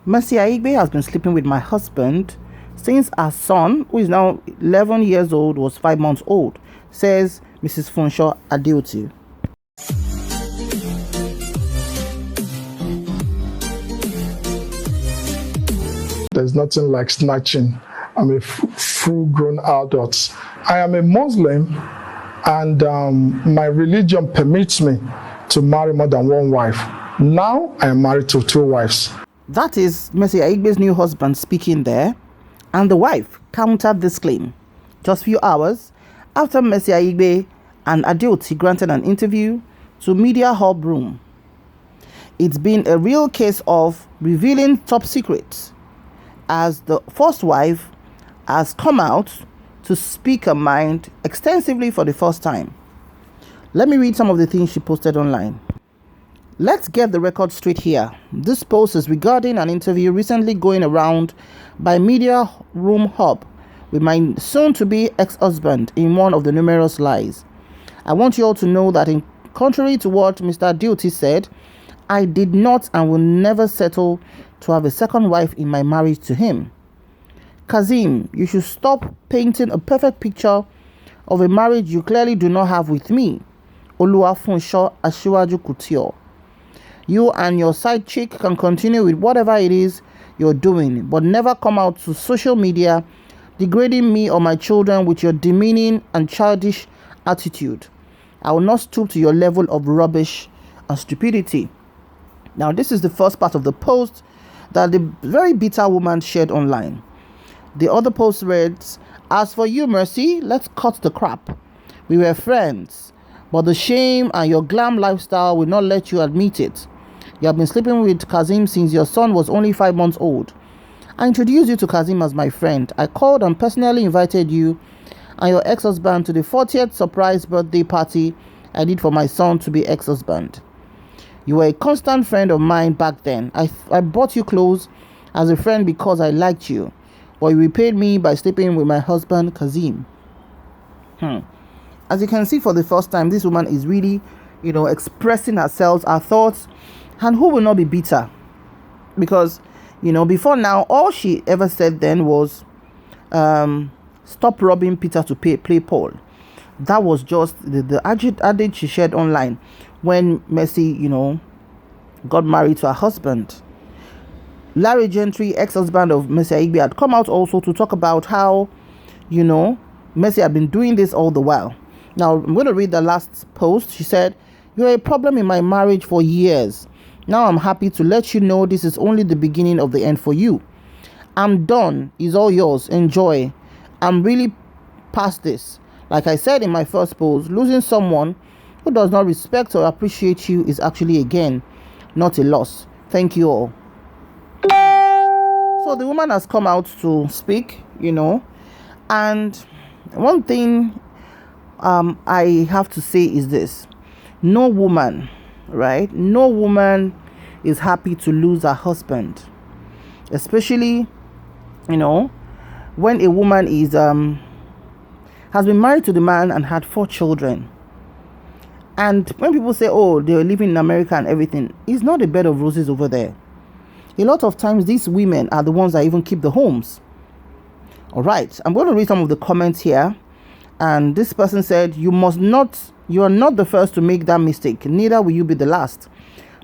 Mercy Aigbe has been sleeping with my husband since our son, who is now 11 years old, was 5 months old, says Mrs. Funsho Adeoti. There's nothing like snatching. I'm a full-grown adult. I am a Muslim, and my religion permits me to marry more than one wife. Now I am married to 2 wives. That is Mercy Aigbe's new husband speaking there, and the wife countered this claim just a few hours after Mercy Aigbe and Adeoti granted an interview to Media Hub Room. It's been a real case of revealing top secrets, as the first wife has come out to speak her mind extensively for the first time. Let me read some of the things she posted online. Let's get the record straight here. This post is regarding an interview recently going around by Media Room Hub with my soon-to-be ex-husband in one of the numerous lies. I want you all to know that, in contrary to what Mr. Adeoti said, I did not and will never settle to have a second wife in my marriage to him. Kazeem, you should stop painting a perfect picture of a marriage you clearly do not have with me. Oluwafunsho Asiwaju Couture. You and your side chick can continue with whatever it is you're doing, but never come out to social media degrading me or my children with your demeaning and childish attitude. I will not stoop to your level of rubbish and stupidity. Now, this is the first part of the post that the very bitter woman shared online. The other post reads, "As for you, Mercy, let's cut the crap. We were friends, but the shame and your glam lifestyle will not let you admit it. You have been sleeping with Kazeem since your son was only 5 months old. I introduced you to Kazeem as my friend. I called and personally invited you and your ex-husband to the 40th surprise birthday party I did for my son-to-be ex-husband. You were a constant friend of mine back then. I brought you close as a friend because I liked you, but you repaid me by sleeping with my husband, Kazeem." As you can see, for the first time, this woman is really, expressing herself, her thoughts, and who will not be bitter? Because, before now, all she ever said then was, stop robbing Peter to play Paul. That was just the adage she shared online when Mercy, got married to her husband. Larry Gentry, ex-husband of Mercy Aigbe, had come out also to talk about how, Mercy had been doing this all the while. Now, I'm going to read the last post. She said, "You're a problem in my marriage for years. Now I'm happy to let you know this is only the beginning of the end for you. I'm done. It's all yours. Enjoy. I'm really past this. Like I said in my first post, losing someone who does not respect or appreciate you is actually, again, not a loss. Thank you all." So the woman has come out to speak, and one thing I have to say is this. No woman, right? No woman is happy to lose her husband. Especially, when a woman is has been married to the man and had 4 children. And when people say, oh, they're living in America and everything, it's not a bed of roses over there. A lot of times, these women are the ones that even keep the homes. All right, I'm going to read some of the comments here. And this person said, you are not the first to make that mistake. Neither will you be the last.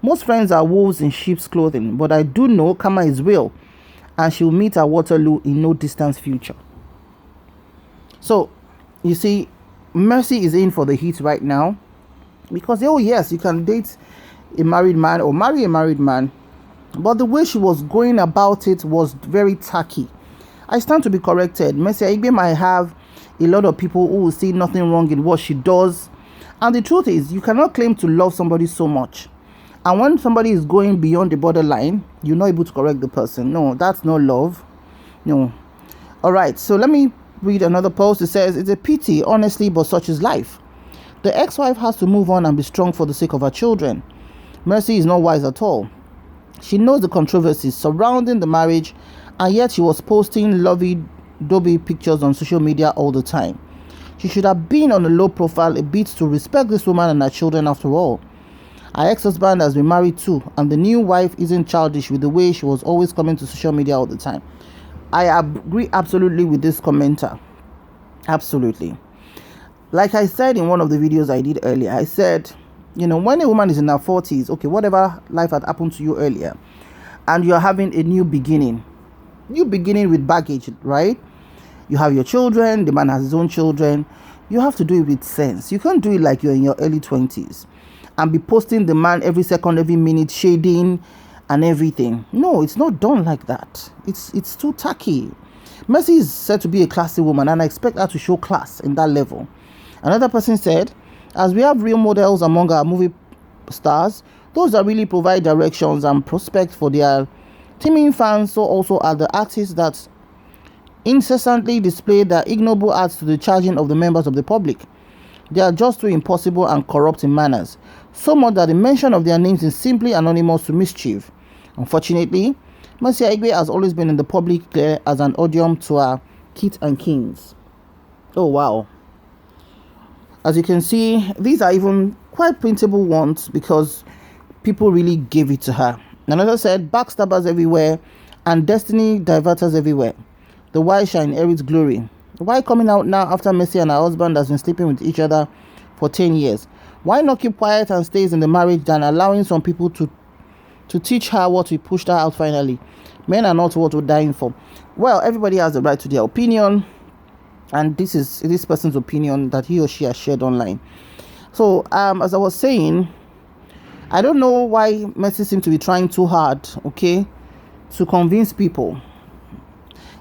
Most friends are wolves in sheep's clothing, but I do know karma is real, and she will meet at Waterloo in no distant future. So, you see, Mercy is in for the heat right now. Because, oh yes, you can date a married man or marry a married man. But the way she was going about it was very tacky. I stand to be corrected. Mercy Aigbe might have a lot of people who will see nothing wrong in what she does. And the truth is, you cannot claim to love somebody so much. And when somebody is going beyond the borderline, you're not able to correct the person. No, that's not love. No. All right, so let me read another post. It says, it's a pity, honestly, but such is life. The ex-wife has to move on and be strong for the sake of her children. Mercy is not wise at all. She knows the controversies surrounding the marriage, and yet she was posting lovey-dovey pictures on social media all the time. She should have been on a low profile a bit to respect this woman and her children after all. Her ex-husband has been married too, and the new wife isn't childish with the way she was always coming to social media all the time. I agree absolutely with this commenter. Absolutely. Like I said in one of the videos I did earlier, I said, when a woman is in her 40s, okay, whatever life had happened to you earlier, and you're having a new beginning with baggage, right? You have your children, the man has his own children. You have to do it with sense. You can't do it like you're in your early 20s and be posting the man every second, every minute, shading and everything. No, it's not done like that. It's too tacky. Mercy is said to be a classy woman, and I expect her to show class in that level. Another person said, as we have real models among our movie stars, those that really provide directions and prospect for their teaming fans, so also are the artists that incessantly display their ignoble acts to the charging of the members of the public. They are just too impossible and corrupt in manners, so much that the mention of their names is simply anonymous to mischief. Unfortunately, Mercy Aigbe has always been in the public glare as an odium to her kith and kings. Oh wow. As you can see, these are even quite printable ones because people really gave it to her. Another said, backstabbers everywhere and destiny diverters everywhere. The Y shall inherit glory. Why coming out now after Mercy and her husband has been sleeping with each other for 10 years? Why not keep quiet and stays in the marriage than allowing some people to teach her what we pushed her out finally? Men are not what we're dying for. Well, everybody has the right to their opinion, and this is this person's opinion that he or she has shared online. So, as I was saying, I don't know why Mercy seems to be trying too hard, okay, to convince people.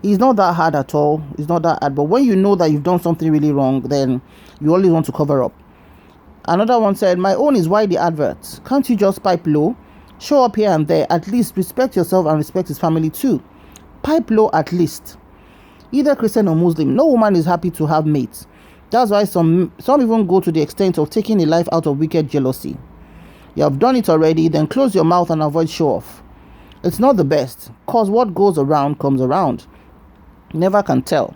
It's not that hard at all. It's not that hard. But when you know that you've done something really wrong, then you always want to cover up. Another one said, my own is why the advert. Can't you just pipe low? Show up here and there. At least respect yourself and respect his family too. Pipe low at least. Either Christian or Muslim, no woman is happy to have mates. That's why some even go to the extent of taking a life out of wicked jealousy. You have done it already, then close your mouth and avoid show off. It's not the best, cause what goes around comes around. Never can tell.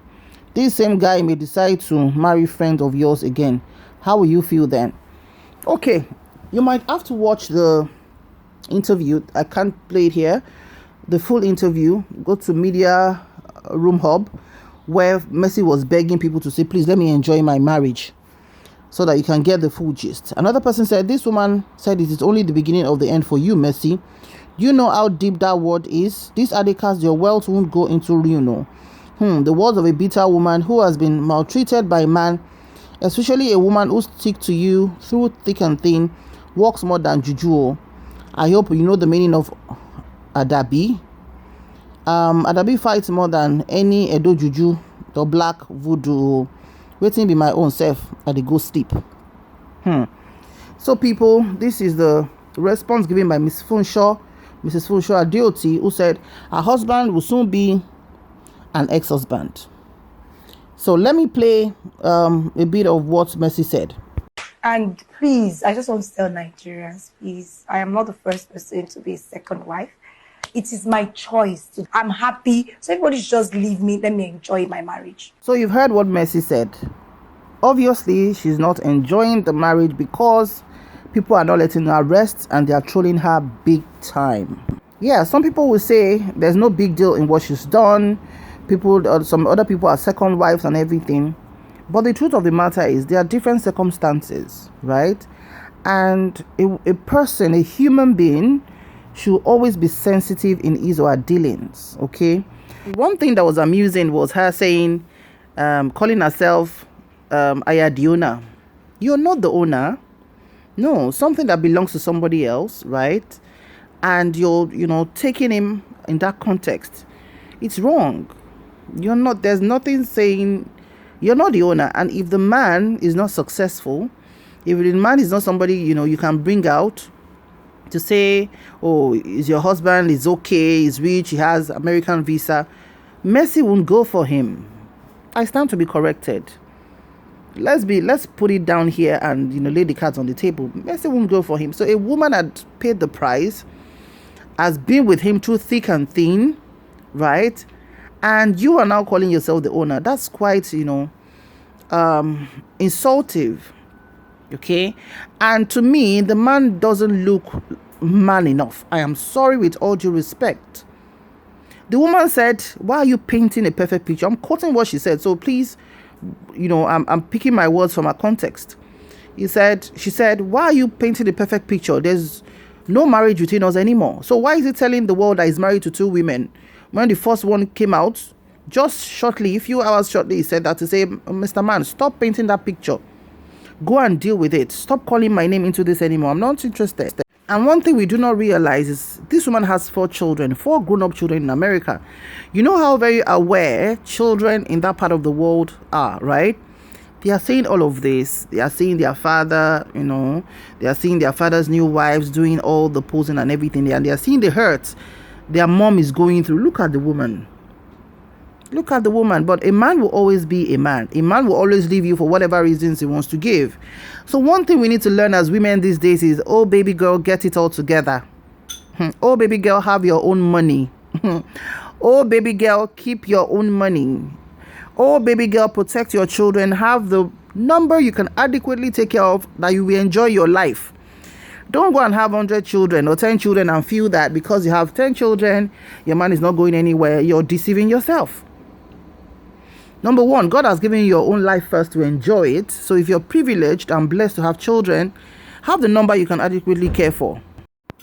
This same guy may decide to marry friends of yours again. How will you feel then? Okay, you might have to watch the interview. I can't play it here. The full interview. Go to Media Room Hub, where Mercy was begging people to say, please let me enjoy my marriage, so that you can get the full gist. Another person said, this woman said it is only the beginning of the end for you, Mercy. Do you know how deep that word is? This Adekaz, your wealth won't go into ruin. The words of a bitter woman who has been maltreated by man, especially a woman who sticks to you through thick and thin, works more than juju. I hope you know the meaning of Adabi. Adabi fights more than any Edo juju, the black voodoo. Waiting be my own self, I go sleep. So people, this is the response given by Mrs. Funshaw Adeoti, who said her husband will soon be an ex-husband. So let me play a bit of what Mercy said. And please, I just want to tell Nigerians, please, I am not the first person to be a second wife. It is my choice. I'm happy. So everybody should just leave me. Let me enjoy my marriage. So you've heard what Mercy said. Obviously, she's not enjoying the marriage because people are not letting her rest and they are trolling her big time. Yeah, some people will say there's no big deal in what she's done. Some other people are second wives and everything. But the truth of the matter is there are different circumstances, right? And a person, a human being, should always be sensitive in his or her dealings, okay? One thing that was amusing was her saying, calling herself I am the owner. You're not the owner. No, something that belongs to somebody else, right? And you're, taking him in that context. It's wrong. You're not, there's nothing saying you're not the owner. And if the man is not successful, if the man is not somebody, you can bring out to say, oh, is your husband, is okay, he's rich, he has American visa, Mercy won't go for him. I stand to be corrected. Let's put it down here and lay the cards on the table. Mercy won't go for him. So a woman had paid the price, has been with him through thick and thin, right? And you are now calling yourself the owner. That's quite insultive. Okay, and to me, the man doesn't look man enough. I am sorry, with all due respect. The woman said, why are you painting a perfect picture? I'm quoting what she said, so please, I'm picking my words from her context. She said, why are you painting a perfect picture? There's no marriage between us anymore. So why is he telling the world that he's married to 2 women? When the first one came out, just shortly, a few hours shortly, he said that to say, Mr. Man, stop painting that picture. Go and deal with it. Stop calling my name into this anymore. I'm not interested. And one thing we do not realize is this woman has 4 children, 4 grown-up children in America. You know how very aware children in that part of the world are, right? They are seeing all of this. They are seeing their father, they are seeing their father's new wives doing all the posing and everything. And they are seeing the hurt their mom is going through. Look at the woman. Look at the woman. But a man will always be a man. A man will always leave you for whatever reasons he wants to give. So one thing we need to learn as women these days is, oh, baby girl, get it all together. Oh, baby girl, have your own money. Oh, baby girl, keep your own money. Oh, baby girl, protect your children. Have the number you can adequately take care of, that you will enjoy your life. Don't go and have 100 children or 10 children and feel that because you have 10 children, your man is not going anywhere. You're deceiving yourself. Number 1, God has given you your own life first to enjoy it. So if you're privileged and blessed to have children, have the number you can adequately care for.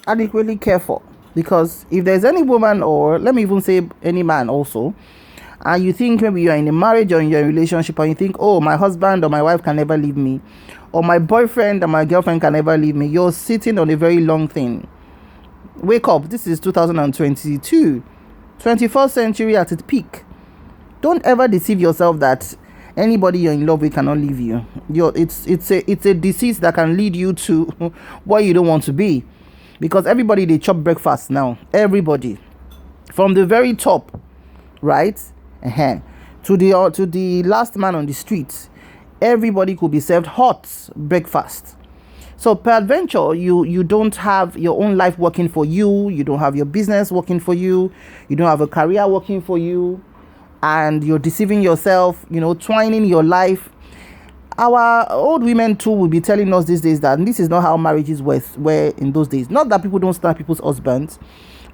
Adequately care for. Because if there's any woman, or let me even say any man also, and you think maybe you're in a marriage or in your relationship and you think, oh, my husband or my wife can never leave me, or my boyfriend or my girlfriend can never leave me, you're sitting on a very long thing. Wake up. This is 2022, 21st century at its peak. Don't ever deceive yourself that anybody you're in love with cannot leave you. It's a disease that can lead you to what you don't want to be, because everybody, they chop breakfast now. Everybody, from the very top, right, to the last man on the street, everybody could be served hot breakfast. So peradventure, you don't have your own life working for you. You don't have your business working for you. You don't have a career working for you. And you're deceiving yourself, twining your life. Our old women too will be telling us these days that this is not how marriages were in those days. Not that people don't stand people's husbands.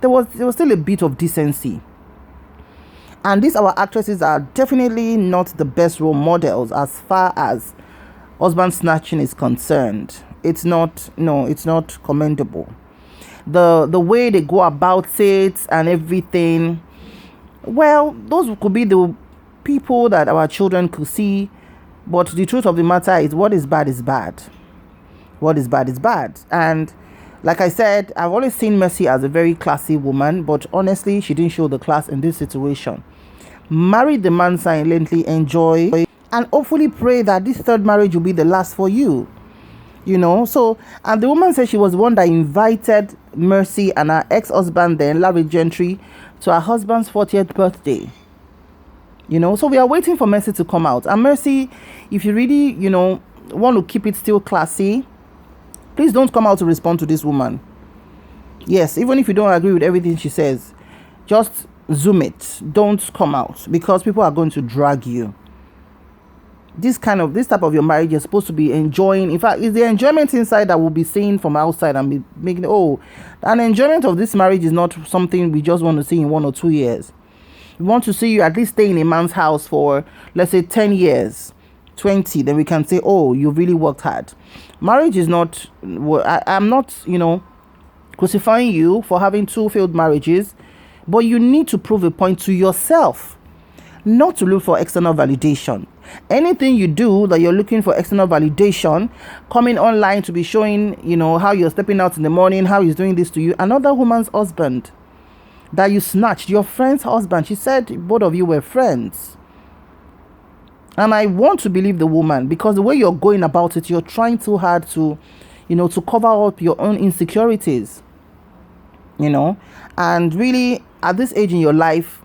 There was still a bit of decency. And these our actresses are definitely not the best role models as far as husband snatching is concerned. It's not commendable. The way they go about it and everything. Well, those could be the people that our children could see, but the truth of the matter is, what is bad is bad. What is bad is bad. And like I said, I've always seen Mercy as a very classy woman, but honestly, she didn't show the class in this situation. Marry the man silently, enjoy, and hopefully pray that this 3rd marriage will be the last for you. So, and the woman said she was the one that invited Mercy and her ex-husband then, Larry Gentry, to her husband's 40th birthday. So we are waiting for Mercy to come out. And Mercy, if you really, want to keep it still classy, please don't come out to respond to this woman. Yes, even if you don't agree with everything she says, just zoom it. Don't come out, because people are going to drag you. This type of your marriage, you're supposed to be enjoying. In fact, it's the enjoyment inside that will be seen from outside and be making, an enjoyment of this marriage is not something we just want to see in 1 or 2 years. We want to see you at least stay in a man's house for, let's say, 10 years, 20. Then we can say, oh, you really worked hard. Marriage is not, I'm not, crucifying you for having 2 failed marriages, but you need to prove a point to yourself, not to look for external validation. Anything you do that you're looking for external validation, coming online to be showing, how you're stepping out in the morning, how he's doing this to you, another woman's husband that you snatched, your friend's husband. She said both of you were friends. And I want to believe the woman, because the way you're going about it, you're trying too hard to, to cover up your own insecurities, and really at this age in your life,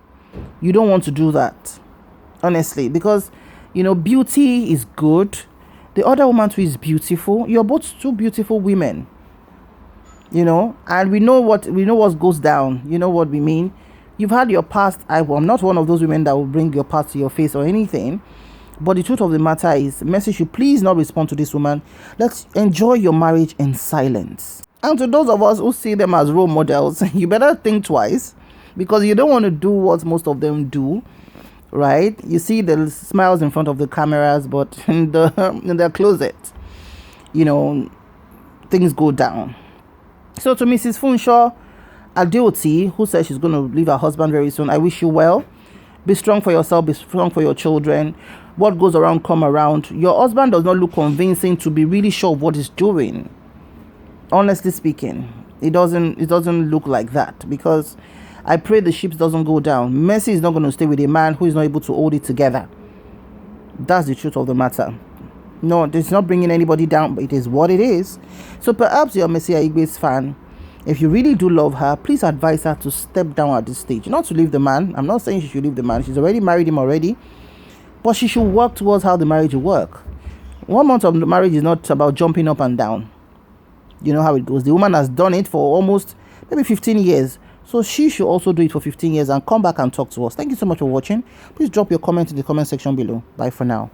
you don't want to do that, honestly, because beauty is good. The other woman too is beautiful. You're both 2 beautiful women, and we know what goes down. You know what we mean. You've had your past. I'm not one of those women that will bring your past to your face or anything, But the truth of the matter is, Mercy should please not respond to this woman. Let's enjoy your marriage in silence. And to those of us who see them as role models, you better think twice, because you don't want to do what most of them do, right? You see the smiles in front of the cameras, but in their closet, things go down. So to Mrs. Funshaw Adeoti, who says she's going to leave her husband very soon, I wish you well. Be strong for yourself, be strong for your children. What goes around come around. Your husband does not look convincing to be really sure of what he's doing. Honestly speaking, it doesn't look like that, because I pray the ship doesn't go down. Mercy is not going to stay with a man who is not able to hold it together. That's the truth of the matter. No, it's not bringing anybody down, but it is what it is. So perhaps you're Mercy Aigbe's fan. If you really do love her, please advise her to step down at this stage. Not to leave the man. I'm not saying she should leave the man. She's already married him already. But she should work towards how the marriage will work. 1 month of the marriage is not about jumping up and down. You know how it goes. The woman has done it for almost maybe 15 years. So she should also do it for 15 years and come back and talk to us. Thank you so much for watching. Please drop your comment in the comment section below. Bye for now.